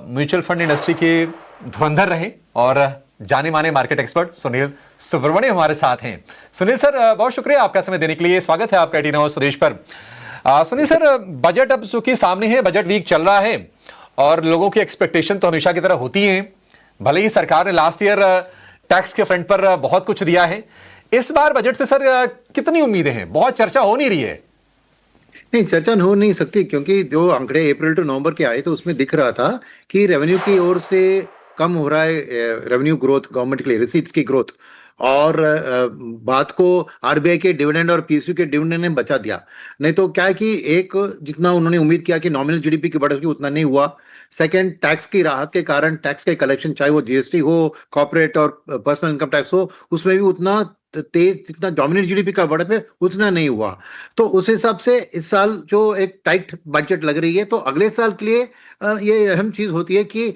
Mutual fund industry के धुरंधर रहे और जाने माने मार्केट एक्सपर्ट सुनील सुब्रमण्यम हमारे साथ हैं। सुनील सर, बहुत शुक्रिया आपका समय देने के लिए। स्वागत है आपका 18 आवर्स स्वदेश पर। सुनील सर, बजट अब चूंकि सामने है, बजट वीक चल रहा है और लोगों की एक्सपेक्टेशन तो हमेशा की तरह होती है। भले ही सरकार ने लास्ट ईयर टैक्स के फ्रंट पर बहुत कुछ दिया है, इस बार बजट से सर कितनी उम्मीदें हैं? बहुत चर्चा हो नहीं रही है। नहीं, चर्चा हो नहीं सकती क्योंकि जो आंकड़े अप्रैल टू नवंबर के आए तो उसमें दिख रहा था कि रेवेन्यू की ओर से कम हो रहा है, रेवेन्यू ग्रोथ गवर्नमेंट के लिए, रिसीट्स की ग्रोथ। और बात को आरबीआई के डिविडेंड और पीएसयू के डिविडेंड ने बचा दिया। नहीं तो क्या है कि एक, जितना उन्होंने उम्मीद किया कि नॉमिनल जीडीपी की बढ़ोतरी उतना नहीं हुआ। सेकंड, टैक्स की राहत के कारण टैक्स के कलेक्शन, चाहे वो जीएसटी हो, कॉर्पोरेट और पर्सनल इनकम टैक्स हो, उसमें भी उतना तेज, जितना डोमिनेट जीडीपी का बढ़त है उतना नहीं हुआ। तो उस हिसाब से इस साल जो एक टाइट बजट लग रही है, तो अगले साल के लिए ये अहम चीज होती है कि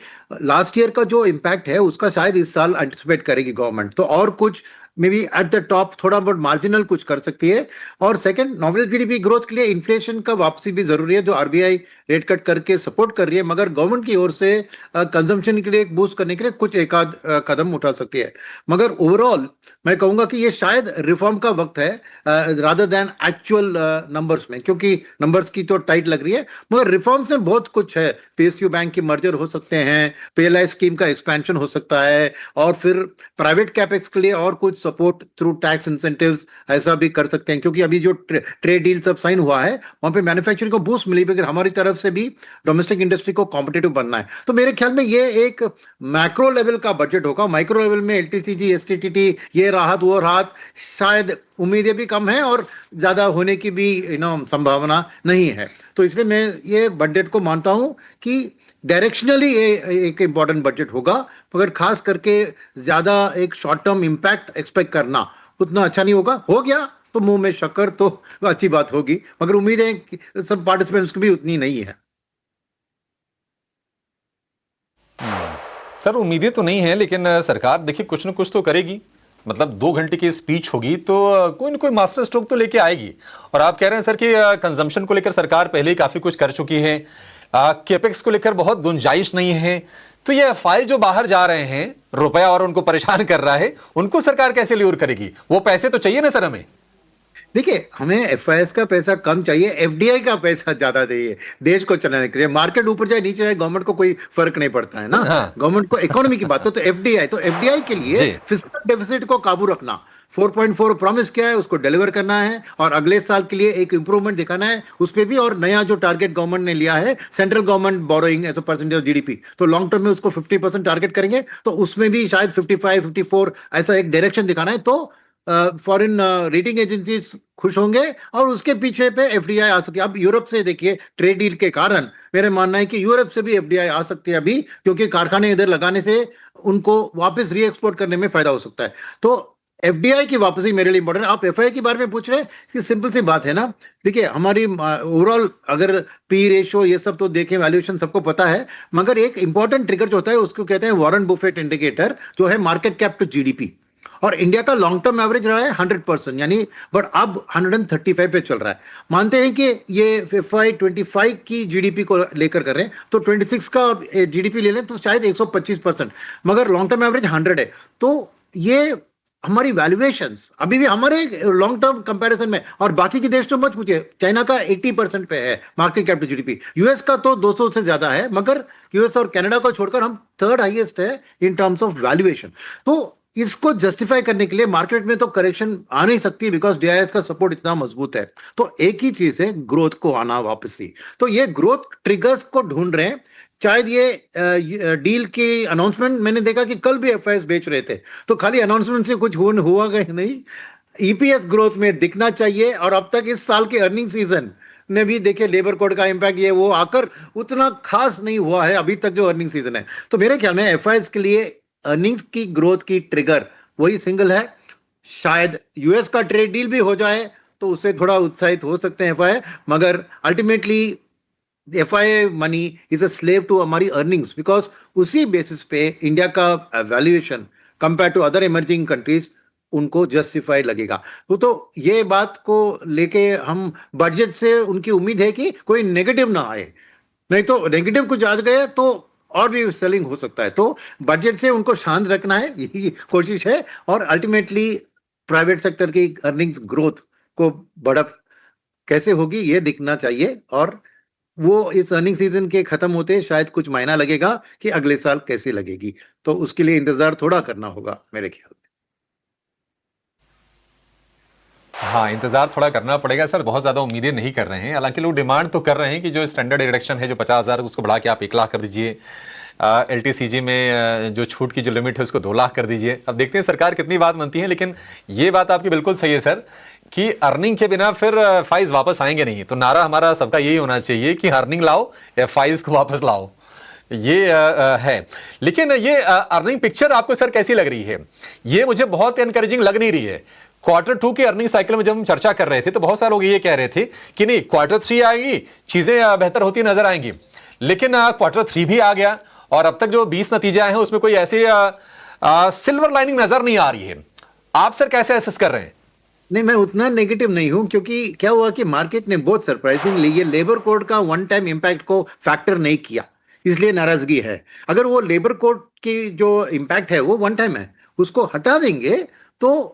लास्ट ईयर का जो इम्पैक्ट है उसका शायद इस साल एंटिसिपेट करेगी गवर्नमेंट। तो और कुछ may be at the top थोड़ा बहुत मार्जिनल कुछ कर सकती है। और सेकंड, नॉमिनल जीडीपी ग्रोथ के लिए इन्फ्लेशन का वापसी भी जरूरी है, जो आरबीआई रेट कट करके सपोर्ट कर रही है, मगर गवर्नमेंट की ओर से कंजम्पशन के लिए एक बूस्ट करने के लिए कुछ एक आध कदम उठा सकती है। मगर ओवरऑल मैं कहूंगा कि ये शायद रिफॉर्म का वक्त है रादर देन एक्चुअल नंबर्स में, क्योंकि नंबर्स की तो टाइट लग रही है, मगर रिफॉर्म्स में बहुत कुछ है। पीएसयू बैंक की मर्जर हो सकते हैं, पीएलआई स्कीम का एक्सपेंशन हो सकता है, और फिर प्राइवेट कैपेक्स के लिए और कुछ सपोर्ट थ्रू टैक्स इंसेंटिव्स ऐसा भी कर सकते हैं। क्योंकि अभी जो ट्रेड डील सब साइन हुआ है वहां पे मैन्युफैक्चरिंग को बूस्ट मिली, लेकिन हमारी तरफ से भी डोमेस्टिक इंडस्ट्री को कॉम्पिटिटिव बनना है। तो मेरे ख्याल में ये एक मैक्रो लेवल का बजट होगा। माइक्रो लेवल में एलटीसीजी, एसटीटीटी, ये राहत वो राहत, शायद उम्मीदें भी कम है और ज्यादा होने की भी संभावना नहीं है। तो इसलिए मैं ये बजट को मानता हूं कि डायरेक्शनली एक इंपॉर्टेंट बजट होगा, मगर खास करके ज्यादा एक शॉर्ट टर्म इंपैक्ट एक्सपेक्ट करना उतना अच्छा नहीं होगा। हो गया तो मुंह में शक्कर, तो अच्छी बात होगी, मगर उम्मीदें सब पार्टिसिपेंट्स की भी उतनी नहीं है। सर, उम्मीदें तो नहीं है, लेकिन सरकार देखिए कुछ न कुछ तो करेगी। मतलब 2 घंटे की स्पीच होगी तो कोई ना कोई मास्टर स्ट्रोक तो लेके आएगी। और आप कह रहे हैं सर कि कंजम्पशन को लेकर सरकार पहले ही काफी कुछ कर चुकी है, केपेक्स को लेकर बहुत गुंजाइश नहीं है। तो ये एफआई जो बाहर जा रहे हैं, रुपया और उनको परेशान कर रहा है, उनको सरकार कैसे ल्यूर करेगी? वो पैसे तो चाहिए ना सर हमें। देखिए, हमें एफआईएस का पैसा कम चाहिए, एफडीआई का पैसा ज्यादा चाहिए देश को चलाने के लिए। मार्केट ऊपर जाए नीचे जाए गवर्नमेंट को कोई फर्क नहीं पड़ता है ना। हाँ। गवर्नमेंट को इकोनॉमी की बात तो एफडीआई के लिए फिस्कल डेफिसिट को काबू रखना, 4.4 प्रॉमिस किया है उसको डिलीवर करना है, और अगले साल के लिए एक इंप्रूवमेंट दिखाना है उस पे भी। और नया जो टारगेट गवर्नमेंट ने लिया है, central government borrowing as a percentage of GDP, तो लॉन्ग टर्म में उसको 50% टारगेट करेंगे, तो उसमें भी शायद 55, 54 ऐसा एक डायरेक्शन दिखाना है। तो फॉरेन रेटिंग एजेंसीज खुश होंगे और उसके पीछे पे एफडीआई आ सकती है। अब यूरोप से देखिए, ट्रेड डील के कारण मेरा मानना है कि यूरोप से भी एफडीआई आ सकती है अभी, क्योंकि कारखाने इधर लगाने से उनको वापस री एक्सपोर्ट करने में फायदा हो सकता है। तो एफडीआई की वापसी मेरे लिए इंपॉर्टेंट है। आप एफआई के बारे में पूछ रहे हैं कि सिंपल सी बात है ना। देखिए, हमारी ओवरऑल अगर पी रेशो ये सब तो देखें, वैल्यूएशन सबको पता है, मगर एक इंपॉर्टेंट ट्रिगर जो होता है उसको कहते हैं वॉरेन बुफेट इंडिकेटर, जो है मार्केट कैप टू जीडीपी। और इंडिया का लॉन्ग टर्म एवरेज रहा है 100%, यानी बट अब 135 पे चल रहा है। मानते हैं कि ये FY 25 की जीडीपी को लेकर कर रहे हैं, तो 26 का जीडीपी ले लें तो शायद 125%, मगर लॉन्ग टर्म एवरेज 100 है। तो ये हमारी वैल्यूएशंस अभी भी हमारे लॉन्ग टर्म कंपैरिजन में, और बाकी के देश तो मत पूछिए, चाइना का 80% पे है market cap to GDP, US का तो 200 से ज्यादा है, मगर यूएस और कनाडा को छोड़कर हम थर्ड हाईएस्ट है इन टर्म्स ऑफ वैल्यूएशन। तो इसको जस्टिफाई करने के लिए मार्केट में तो करेक्शन आ नहीं सकती, बिकॉज डीआईएस का सपोर्ट इतना मजबूत है। तो एक ही चीज है, ग्रोथ को आना वापसी। तो ये ग्रोथ ट्रिगर्स को ढूंढ रहे हैं। शायद ये डील की अनाउंसमेंट, मैंने देखा कि कल भी एफआईएस बेच रहे थे, तो खाली अनाउंसमेंट से कुछ हुआ गया नहीं, ईपीएस ग्रोथ में दिखना चाहिए। और अब तक इस साल के अर्निंग सीजन ने भी देखे, लेबर कोड का इंपैक्ट ये वो आकर उतना खास नहीं हुआ है अभी तक जो अर्निंग सीजन है। तो मेरे ख्याल में एफआईएस के लिए अर्निंग्स की ग्रोथ की ट्रिगर वही सिंगल है। शायद यूएस का ट्रेड डील भी हो जाए तो उससे थोड़ा उत्साहित हो सकते हैं एफआई, मगर ultimately FI money is a slave to हमारी अर्निंग्स, बिकॉज उसी बेसिस पे इंडिया का valuation compare to other emerging countries उनको जस्टिफाइड लगेगा। तो ये बात को लेके हम बजट से उनकी उम्मीद है कि कोई नेगेटिव ना आए, नहीं तो नेगेटिव कुछ आ गए तो और भी सेलिंग हो सकता है। तो बजट से उनको शांत रखना है, यही कोशिश है, और अल्टीमेटली प्राइवेट सेक्टर की अर्निंग्स ग्रोथ को बढ़त कैसे होगी ये दिखना चाहिए। और वो इस अर्निंग सीजन के खत्म होते शायद कुछ महीना लगेगा कि अगले साल कैसे लगेगी, तो उसके लिए इंतजार थोड़ा करना होगा मेरे ख्याल में। हाँ, इंतजार थोड़ा करना पड़ेगा सर, बहुत ज्यादा उम्मीदें नहीं कर रहे हैं। हालांकि लोग डिमांड तो कर रहे हैं कि जो स्टैंडर्ड डिडक्शन है जो 50,000 उसको बढ़ा के आप 1 लाख कर दीजिए, LTCG में जो छूट की जो लिमिट है उसको 2 लाख कर दीजिए। अब देखते हैं सरकार कितनी बात मानती है, लेकिन ये बात आपकी बिल्कुल सही है सर कि अर्निंग के बिना फिर फाइज वापस आएंगे नहीं। तो नारा हमारा सबका यही होना चाहिए कि अर्निंग लाओ या फाइज को वापस लाओ, ये है। लेकिन ये अर्निंग पिक्चर आपको सर कैसी लग रही है? ये मुझे बहुत एनकरेजिंग लग नहीं रही है। Q2 की अर्निंग साइकिल में जब हम चर्चा कर रहे थे तो बहुत सारे लोग ये कह रहे थे कि नहीं, Q3 आएगी, चीजें बेहतर होती नजर आएंगी। लेकिन Q3 भी आ गया और अब तक जो 20 नतीजे आए हैं उसमें कोई ऐसी सिल्वर लाइनिंग नजर नहीं आ रही है। आप सर कैसे असेस कर रहे हैं? नहीं, मैं उतना नेगेटिव नहीं हूं, क्योंकि क्या हुआ कि मार्केट ने बहुत सरप्राइजिंगली ये लेबर कोड का वन टाइम इंपैक्ट को फैक्टर नहीं किया, इसलिए नाराजगी है। अगर वो लेबर कोड की जो इंपैक्ट है वो वन टाइम है, उसको हटा देंगे तो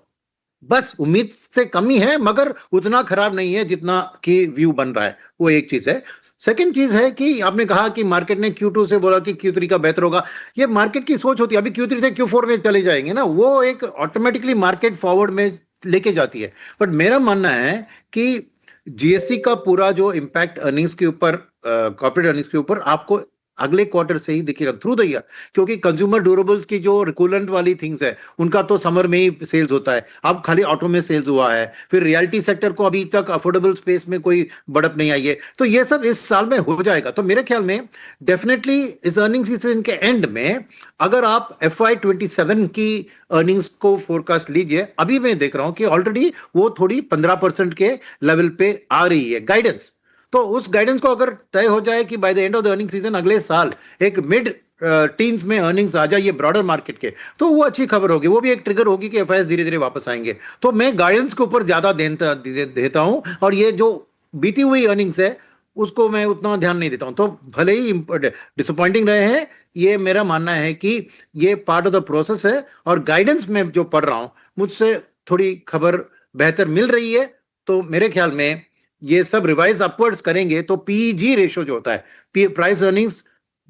बस उम्मीद से कमी है, मगर उतना खराब नहीं है जितना कि व्यू बन रहा है। वो एक चीज है। सेकंड चीज है कि आपने कहा कि मार्केट ने Q2 से बोला कि Q3 का बेहतर होगा। ये मार्केट की सोच होती है। अभी Q3 से Q4 में चले जाएंगे ना, वो एक ऑटोमेटिकली मार्केट फॉरवर्ड में लेके जाती है। बट मेरा मानना है कि जीएसटी का पूरा जो इम्पैक्ट अर्निंग्स के ऊपर, कॉर्पोरेट अर्निंग्स के ऊपर आपको अगले क्वार्टर से ही दिखेगा थ्रू द ईयर, क्योंकि कंज्यूमर ड्यूरेबल्स की जो रिकूलेंट वाली थिंग्स है उनका तो समर में ही सेल्स होता है। अब खाली ऑटो में सेल्स हुआ है, फिर रियल्टी सेक्टर को अभी तक अफोर्डेबल स्पेस में कोई बढ़त नहीं आई है, तो ये सब इस साल में हो जाएगा। तो मेरे ख्याल में डेफिनेटली इस अर्निंग सीजन के एंड में अगर आप FY27 की अर्निंग्स को फोरकास्ट लीजिए, अभी मैं देख रहा हूं कि ऑलरेडी वो थोड़ी 15% के लेवल पे आ रही है गाइडेंस। तो उस गाइडेंस को अगर तय हो जाए कि by the end of the earning season अगले साल एक मिड टीन्स में अर्निंग्स आ जाए ब्रॉडर मार्केट के, तो वो अच्छी खबर होगी। वो भी एक ट्रिगर होगी कि एफआईएस धीरे धीरे वापस आएंगे। तो मैं गाइडेंस के ऊपर ज्यादा देता हूं, और ये जो बीती हुई अर्निंग्स है उसको मैं उतना ध्यान नहीं देता हूं। तो भले ही डिसअपॉइंटिंग रहे हैं, ये मेरा मानना है कि ये पार्ट ऑफ द प्रोसेस है, और गाइडेंस में जो पढ़ रहा हूं मुझसे थोड़ी खबर बेहतर मिल रही है। तो मेरे ख्याल में ये सब रिवाइज अपवर्ड्स करेंगे तो पीईजी रेशो जो होता है, price earnings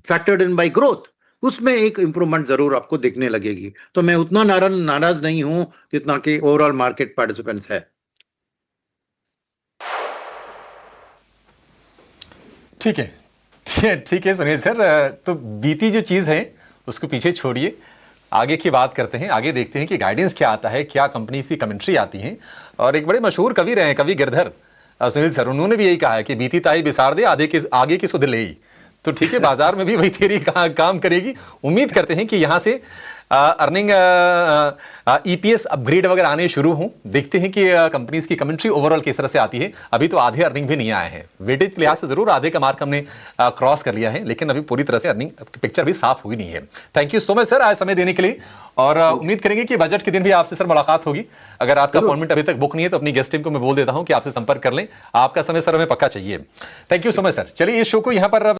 factored in by growth, उसमें एक इंप्रूवमेंट जरूर आपको दिखने लगेगी। तो मैं उतना नाराज नहीं हूं जितना कि ओवरऑल मार्केट पार्टिसिपेंट्स है। ठीक है, ठीक है सुनील सर। तो बीती जो चीज है उसको पीछे छोड़िए, आगे की बात करते हैं। आगे देखते हैं कि गाइडेंस क्या आता है, क्या कंपनी की कमेंट्री आती है। और एक बड़े मशहूर कवि रहे हैं, कवि गिरधर सुनील सर, उन्होंने भी यही कहा है कि बीती ताई बिसार दे, आगे की सुध ले। तो ठीक है, बाजार में भी वही थ्योरी काम करेगी। उम्मीद करते हैं कि यहां से अर्निंग EPS अपग्रेड वगैरह आने शुरू हों। देखते हैं कि कंपनीज की कमेंट्री ओवरऑल किस तरह से आती है। अभी तो आधे अर्निंग भी नहीं आए हैं, वेटेज लिहाज से जरूर आधे का मार्क हमने क्रॉस कर लिया है, लेकिन अभी पूरी तरह से अर्निंग पिक्चर भी साफ हुई नहीं है। Thank you so much sir आज समय देने के लिए, और उम्मीद करेंगे कि बजट के दिन भी आपसे सर मुलाकात होगी। अगर आपका अपॉइंटमेंट अभी तक बुक नहीं है तो अपनी गेस्ट टीम को मैं बोल देता हूं कि आपसे संपर्क कर लें। आपका समय सर हमें पक्का चाहिए। Thank you so much sir. चलिए इस शो को यहां पर